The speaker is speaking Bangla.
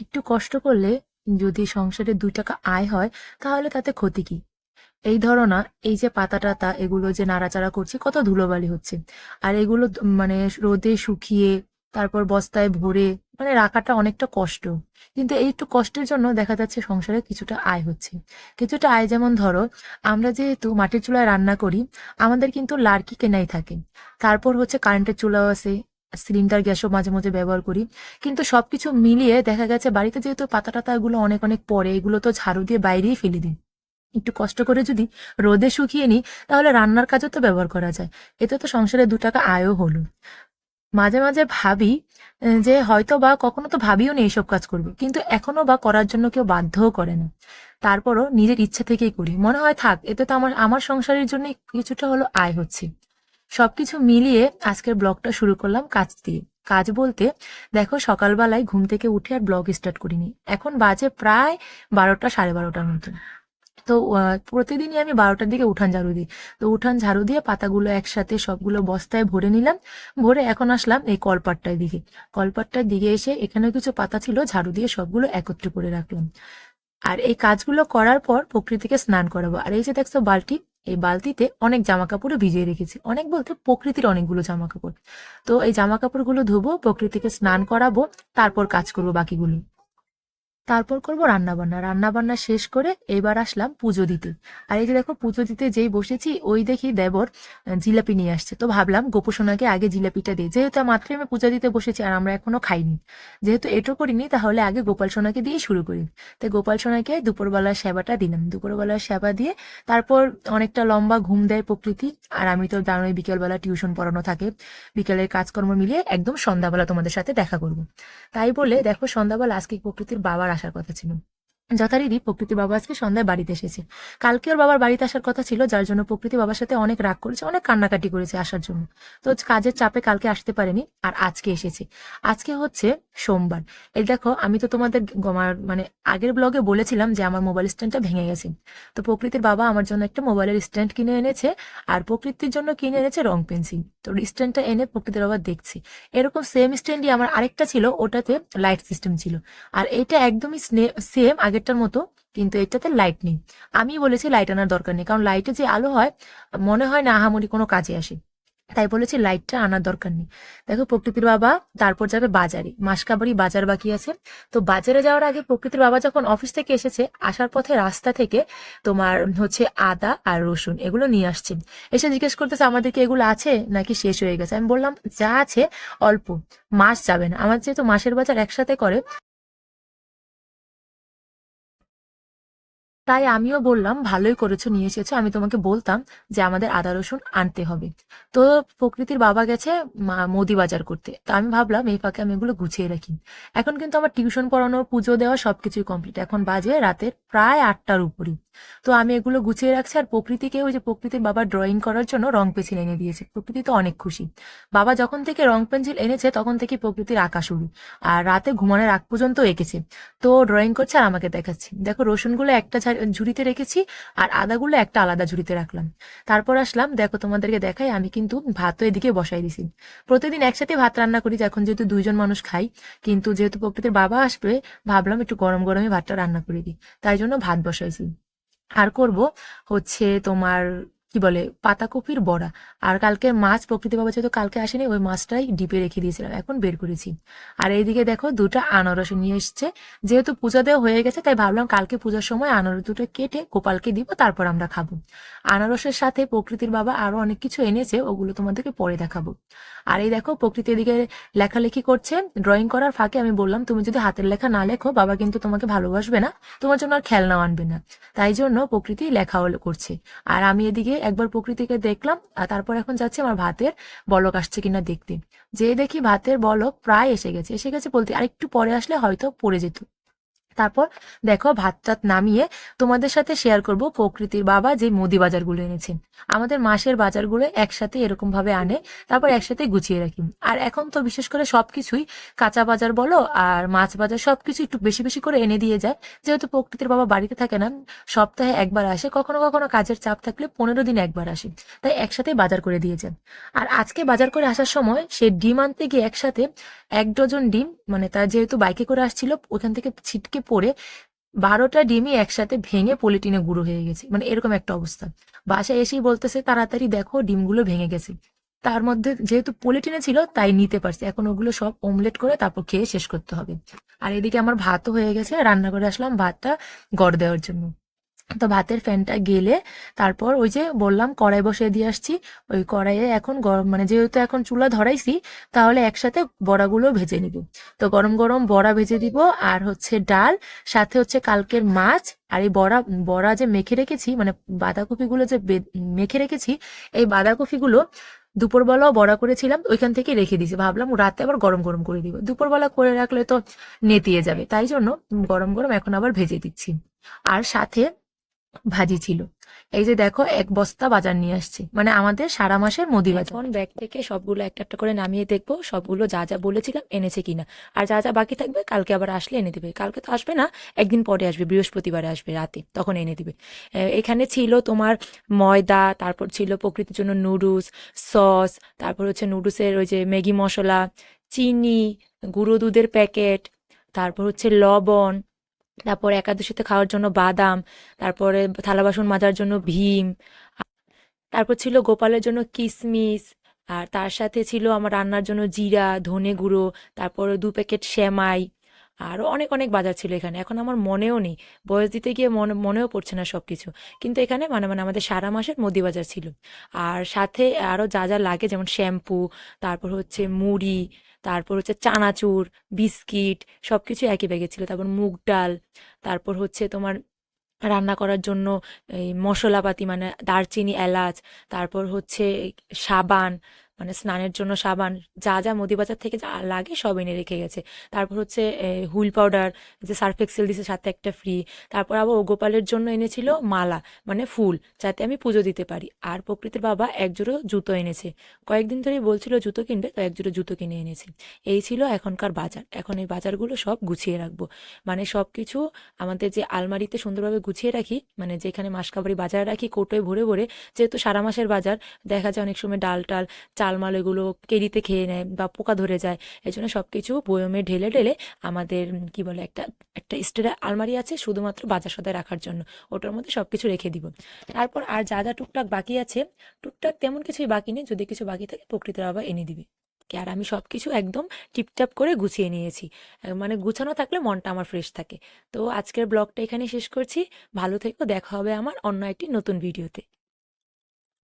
একটু কষ্ট করলে যদি সংসারে 2 টাকা আয় হয় তাহলে তাতে ক্ষতি কি? এই ধরো না, এই যে পাতা টাতা এগুলো যে নাড়াচাড়া করছি কত ধুলোবালি হচ্ছে। আর এগুলো মানে রোদে শুকিয়ে তারপর বস্তায় ভরে মানে রাখাটা অনেকটা কষ্ট। কিন্তু এই একটু কষ্টের জন্য দেখা যাচ্ছে সংসারে কিছুটা আয় হচ্ছে। কিছুটা আয় যেমন ধরো, আমরা যেহেতু মাটির চুলায় রান্না করি, আমাদের কিন্তু লার্কি কেনাই থাকে। তারপর হচ্ছে কারেন্টের চুলাও আছে, সিলিন্ডার গ্যাসও মাঝে মাঝে ব্যবহার করি। কিন্তু সবকিছু মিলিয়ে দেখা গেছে বাড়িতে যেহেতু পাতা টাতা এগুলো অনেক অনেক পরে, এগুলো তো ঝাড়ু দিয়ে বাইরেই ফেলে দিই। একটু কষ্ট করে যদি রোদে শুকিয়ে নিই তাহলে রান্নার কাজও তো ব্যবহার করা যায়। এতে তো সংসারে 2 টাকা আয়ও হলো। মাঝে মাঝে ভাবি যে হয়তো বা কখনো তো ভাবিও নি এইসব কাজ করবো, কিন্তু এখনো বা করার জন্য কেউ বাধ্যও করে না। তারপরও নিজের ইচ্ছা থেকেই করি, মনে হয় থাক, এতে তো আমার আমার সংসারের জন্য কিছুটা হলো আয় হচ্ছে। সবকিছু মিলিয়ে আজকের ব্লগটা শুরু করলাম কাজ দিয়ে। কাজ বলতে দেখো, সকালবেলায় ঘুম থেকে উঠে আর ব্লগ স্টার্ট করিনি, এখন বাজে প্রায় 12টা 12:30টার মতো। তো প্রতিদিনই আমি 12টার দিকে উঠান ঝাড়ু দিই। তো উঠান ঝাড়ু দিয়ে পাতাগুলো একসাথে সবগুলো বস্তায় ভরে নিলাম। ভরে এখন আসলাম এই কলপাটটার দিকে। কলপাটটার দিকে এসে এখানে কিছু পাতা ছিল, ঝাড়ু দিয়ে সবগুলো একত্রে করে রাখলাম। আর এই কাজগুলো করার পর প্রকৃতিকে স্নান করাবো। আর এই যে দেখছো বালতি, এই বালতিতে অনেক জামা কাপড় ভিজিয়ে রেখেছি, অনেক বলতে প্রকৃতির অনেকগুলো জামা কাপড়। তো এই জামা কাপড়গুলো ধুবো, প্রকৃতিকে স্নান করাবো, তারপর কাজ করবো বাকিগুলো। তারপর করব রান্না বান্না। রান্না বান্না শেষ করে এবার আসলাম পুজো দিতে। আর এই যে দেখো, পুজো দিতে যেই বসেছি ওই দেখি দেবর জিলাপি নিয়ে আসছে। তো ভাবলাম গোপুসোনাকে আগে জিলাপিটা দিই, যেহেতু মাত্রই আমি পূজা দিতে বসেছি আর আমরা এখনো খাইনি, যেহেতু এটো করিনি, তাহলে আগে গোপাল সোনাকে দিয়ে শুরু করি। তাই গোপাল সোনাকে দুপুরবেলার সেবাটা দিলাম। দুপুরবেলার সেবা দিয়ে তারপর অনেকটা লম্বা ঘুম দেয় প্রকৃতি। আর আমি তো জানোই বিকেলবেলা টিউশন পড়ানো থাকে, বিকেলের কাজকর্ম মিলিয়ে একদম সন্ধ্যাবেলা তোমাদের সাথে দেখা করব। তাই বলে দেখো, সন্ধ্যাবেলা আজকে প্রকৃতির বাবার আসার কথা ছিল। যথারীতি প্রকৃতির বাবা আজকে সন্ধ্যায় বাড়িতে এসেছে। কালকে ওর বাবার বাড়িতে আসার কথা ছিল, যার জন্য প্রকৃতি বাবার সাথে অনেক রাগ করেছে, অনেক কান্নাকাটি করেছে আসার জন্য। তো কাজের চাপে কালকে আসতে পারেনি, আর আজকে এসেছে। আজকে হচ্ছে সোমবার। এই দেখো, আমি তো তোমাদের আমার মানে আগের ব্লগে বলেছিলাম যে আমার মোবাইল স্ট্যান্ডটা ভেঙে গেছে। তো প্রকৃতির বাবা আমার জন্য একটা মোবাইলের স্ট্যান্ড কিনে এনেছে, আর প্রকৃতির জন্য কিনে এনেছে রং পেন্সিল। তো স্ট্যান্ডটা এনে প্রকৃতির বাবা দেখছে। এরকম সেম স্ট্যান্ডই আমার আরেকটা ছিল, ওটাতে লাইট সিস্টেম ছিল। আর এটা একদমই সেম আগেরটার মতো, কিন্তু এটাতে লাইট নেই। আমি বলেছি লাইট আনার দরকার নেই, কারণ লাইটে যে আলো হয় মনে হয় না আহামরি কোনো কাজে আসে। তাই বলেছি লাইটটা আনার দরকার নেই। দেখো, প্রকৃতির বাবা তারপর যাবে বাজারে, মাসকাবারি বাজার বাকি আছে। তো বাজারে যাওয়ার আগে প্রকৃতির বাবা যখন অফিস থেকে এসেছে, আসার পথে রাস্তা থেকে তোমার হচ্ছে আদা আর রসুন এগুলো নিয়ে আসছে। এসে জিজ্ঞেস করতেছে আমাদেরকে এগুলো আছে নাকি শেষ হয়ে গেছে। আমি বললাম যা আছে অল্প, মাস যাবে না, আমার যেহেতু মাসের বাজার একসাথে করে, তাই আমিও বললাম ভালোই করেছো নিয়ে এসেছো, আমি তোমাকে বলতাম যে আমাদের আদা রসুন আনতে হবে। তো প্রকৃতির বাবা গেছে মুদি বাজার করতে, তো আমি ভাবলাম এই ফাঁকে আমি এগুলো গুছিয়ে রাখি। এখন কিন্তু আমার টিউশন পড়ানো, পুজো দেওয়া সবকিছুই কমপ্লিট, এখন বাজে রাতের প্রায় 8টার উপরই। তো আমি এগুলো গুছিয়ে রাখছি। আর প্রকৃতিকে, ওই যে প্রকৃতির বাবা ড্রয়িং করার জন্য রং পেন্সিল এনে দিয়েছে, প্রকৃতি তো অনেক খুশি। বাবা যখন থেকে রং পেন্সিল এনেছে তখন থেকে প্রকৃতির আঁকা শুরু, আর রাতে ঘুমানোর আগ পর্যন্ত এঁকেছে। তো ড্রয়িং করছে আর আমাকে দেখাচ্ছি। দেখো, রসুনগুলো একটা ঝুড়িতে রেখেছি, আর আদাগুলো একটা আলাদা ঝুড়িতে রাখলাম। তারপর আসলাম, দেখো তোমাদেরকে দেখাই, আমি কিন্তু ভাতও এদিকে বসাই দিছি। প্রতিদিন একসাথে ভাত রান্না করি, এখন যেহেতু 2জন মানুষ খাই, কিন্তু যেহেতু প্রকৃতির বাবা আসবে, ভাবলাম একটু গরম গরমে ভাতটা রান্না করে দিই, তাই জন্য ভাত বসাইছি। আর করব হচ্ছে তোমার কি বলে পাতাকপির বড়া। আর কালকে মাছ, প্রকৃতি বাবা যেহেতু কালকে আসেনি, ওই মাছটাই ডিপে রেখে দিয়েছিলাম, এখন বের করেছি। আর এইদিকে দেখো, 2টা আনারস নিয়ে এসছে। যেহেতু পূজা দেওয়া হয়ে গেছে, তাই ভাবলাম কালকে পূজার সময় আনারস দুটো কেটে গোপালকে দিব, তারপর আমরা খাবো। আনারসের সাথে প্রকৃতির বাবা আরো অনেক কিছু এনেছে, ওগুলো তোমাদেরকে পরে দেখাবো। আর এই দেখো, প্রকৃতি এদিকে লেখালেখি করছে। ড্রয়িং করার ফাঁকে আমি বললাম তুমি যদি হাতের লেখা না লেখো, বাবা কিন্তু তোমাকে ভালোবাসবে না, তোমার জন্য আর খেলনাও আনবে না। তাই জন্য প্রকৃতি লেখাও করছে। আর আমি এদিকে একবার প্রকৃতিকে দেখলাম, আর তারপর এখন যাচ্ছি আমার ভাতের বলক আসছে কিনা দেখতে। যে দেখি ভাতের বলক প্রায় এসে গেছে, এসে গেছে বলতে আরেকটু পরে আসলে হয়তো পড়ে যেত। তারপর দেখো ভাত টাত নামিয়ে তোমাদের সাথে শেয়ার করব প্রকৃতির বাবা যে মুদি বাজারগুলো এনেছে। আমাদের মাসের বাজারগুলো একসাথে এরকম ভাবে আনে, তারপর একসাথে গুছিয়ে রাখি। আর এখন তো বিশেষ করে সবকিছুই কাঁচা বাজার বলো আর মাছ বাজার সবকিছু একটু বেশি বেশি করে এনে দিয়ে যায়, যেহেতু প্রকৃতির বাবা বাড়িতে থাকে না, সপ্তাহে একবার আসে, কখনো কখনো কাজের চাপ থাকলে 15 দিন একবার আসে, তাই একসাথে বাজার করে দিয়েছে। আর আজকে বাজার করে আসার সময় সে ডিম আনতে গিয়ে একসাথে 1 ডজন ডিম, মানে তার যেহেতু বাইকে করে আসছিল ওখান থেকে ছিটকে পড়ে 12টা ডিমই একসাথে ভেঙে পলিটিনে গুঁড়ো হয়ে গেছে, মানে এরকম একটা অবস্থা। বাসায় এসেই বলতেছে তাড়াতাড়ি দেখো ডিমগুলো ভেঙে গেছে। তার মধ্যে যেহেতু পলিটিনে ছিল তাই নিতে পারছি, এখন ওগুলো সব অমলেট করে তারপর খেয়ে শেষ করতে হবে। আর এদিকে আমার ভাতও হয়ে গেছে, রান্না করে আসলাম ভাতটা গড় দেওয়ার জন্য। তো ভাতের ফ্যানটা গেলে তারপর ওই যে বললাম কড়াই বসিয়ে দিয়ে আসছি, ওই কড়াইয়ে এখন গরম, মানে যেহেতু এখন চুলা ধরাইছি তাহলে একসাথে বড়াগুলো ভেজে নিব। তো গরম গরম বড়া ভেজে দিব, আর হচ্ছে ডাল, সাথে হচ্ছে কালকের মাছ। আর এই বড়া বড়া যে মেখে রেখেছি, মানে বাঁধাকপিগুলো যে মেখে রেখেছি, এই বাঁধাকপিগুলো দুপুরবেলাও বড়া করেছিলাম, ওইখান থেকে রেখে দিয়েছি, ভাবলাম রাতে আবার গরম গরম করে দিব, দুপুরবেলা করে রাখলে তো নেতিয়ে যাবে, তাই জন্য গরম গরম এখন আবার ভেজে দিচ্ছি। আর সাথে ভাজি ছিল। এই যে দেখো 1 বস্তা বাজার নিয়ে আসছি, মানে আমাদের সারা মাসের মুদি বাজার। এখন ব্যাগ থেকে সবগুলো একটা একটা করে নামিয়ে দেখবো সবগুলো যা যা বলেছিলাম এনেছে কিনা, আর যা যা বাকি থাকবে কালকে আবার আসলে এনে দিবে। কালকে তো আসবে না, একদিন পরে আসবে, বৃহস্পতিবারে আসবে রাতে, তখন এনে দিবে। এখানে ছিল তোমার ময়দা, তারপর ছিল প্রকৃতির জন্য নুডলস, সস, তারপর হচ্ছে নুডলসের ওই যে ম্যাগি মশলা, চিনি, গুঁড়ো দুধের প্যাকেট, তারপর হচ্ছে লবণ, তারপর একাদশীতে খাওয়ার জন্য বাদাম, তারপরে থালা বাসন মাজার জন্য ভীম, তারপর ছিল গোপালের জন্য কিশমিশ, আর তার সাথে ছিল আমার রান্নার জন্য জিরা, ধনে গুঁড়ো, তারপর 2 প্যাকেট সেমাই। আরও অনেক অনেক বাজার ছিল এখানে, এখন আমার মনেও নেই, বয়স দিতে গিয়ে মনেও পড়ছে না সব কিছু। কিন্তু এখানে মানে মানে আমাদের সারা মাসের মুদি বাজার ছিল। আর সাথে আরও যা যা লাগে যেমন শ্যাম্পু, তারপর হচ্ছে মুড়ি, তারপর হচ্ছে চানাচুর, বিস্কিট, সব কিছু একই ব্যাগে ছিল। তারপর মুগ ডাল, তারপর হচ্ছে তোমার রান্না করার জন্য এই মশলাপাতি, মানে দারচিনি, এলাচ, তারপর হচ্ছে সাবান, মানে স্নানের জন্য সাবান, যা যা মুদি বাজার থেকে যা লাগে সব এনে রেখে গেছে। তারপর হচ্ছে হুইল পাউডার, যে সার্ফ এক্সেল দিছে সাথে একটা ফ্রি। তারপর আবার ও গোপালের জন্য এনেছিল মালা, মানে ফুল, যাতে আমি পুজো দিতে পারি। আর প্রকৃতির বাবা একজোড়ো জুতো এনেছে, কয়েকদিন ধরেই বলছিল জুতো কিনবে, তো একজোড়ো জুতো কিনে এনেছে। এই ছিল এখনকার বাজার। এখন এই বাজারগুলো সব গুছিয়ে রাখবো, মানে সব কিছু আমাদের যে আলমারিতে সুন্দরভাবে গুছিয়ে রাখি, মানে যেখানে মাসকাবারি বাজার রাখি কৌটোয় ভরে ভরে, যেহেতু সারা মাসের বাজার, দেখা যায় অনেক সময় ডাল টাল চালমাল এগুলো কেরিতে খেয়ে নেয় বা পোকা ধরে যায়, এই জন্য সব কিছু বয়মে ঢেলে ঢেলে আমাদের কি বলে একটা একটা স্টোরের আলমারি আছে শুধুমাত্র বাজার সদায় রাখার জন্য, ওটার মধ্যে সব কিছু রেখে দিব। তারপর আর যা যা টুকটাক বাকি আছে, টুকটাক তেমন কিছুই বাকি নেই, যদি কিছু বাকি থাকে প্রকৃতির আবার এনে দিবে। আর আমি সব কিছু একদম টিপটাপ করে গুছিয়ে নিয়েছি, মানে গুছানো থাকলে মনটা আমার ফ্রেশ থাকে। তো আজকের ব্লগটা এখানে শেষ করছি, ভালো থেকো, দেখা হবে আমার অন্য একটি নতুন ভিডিওতে।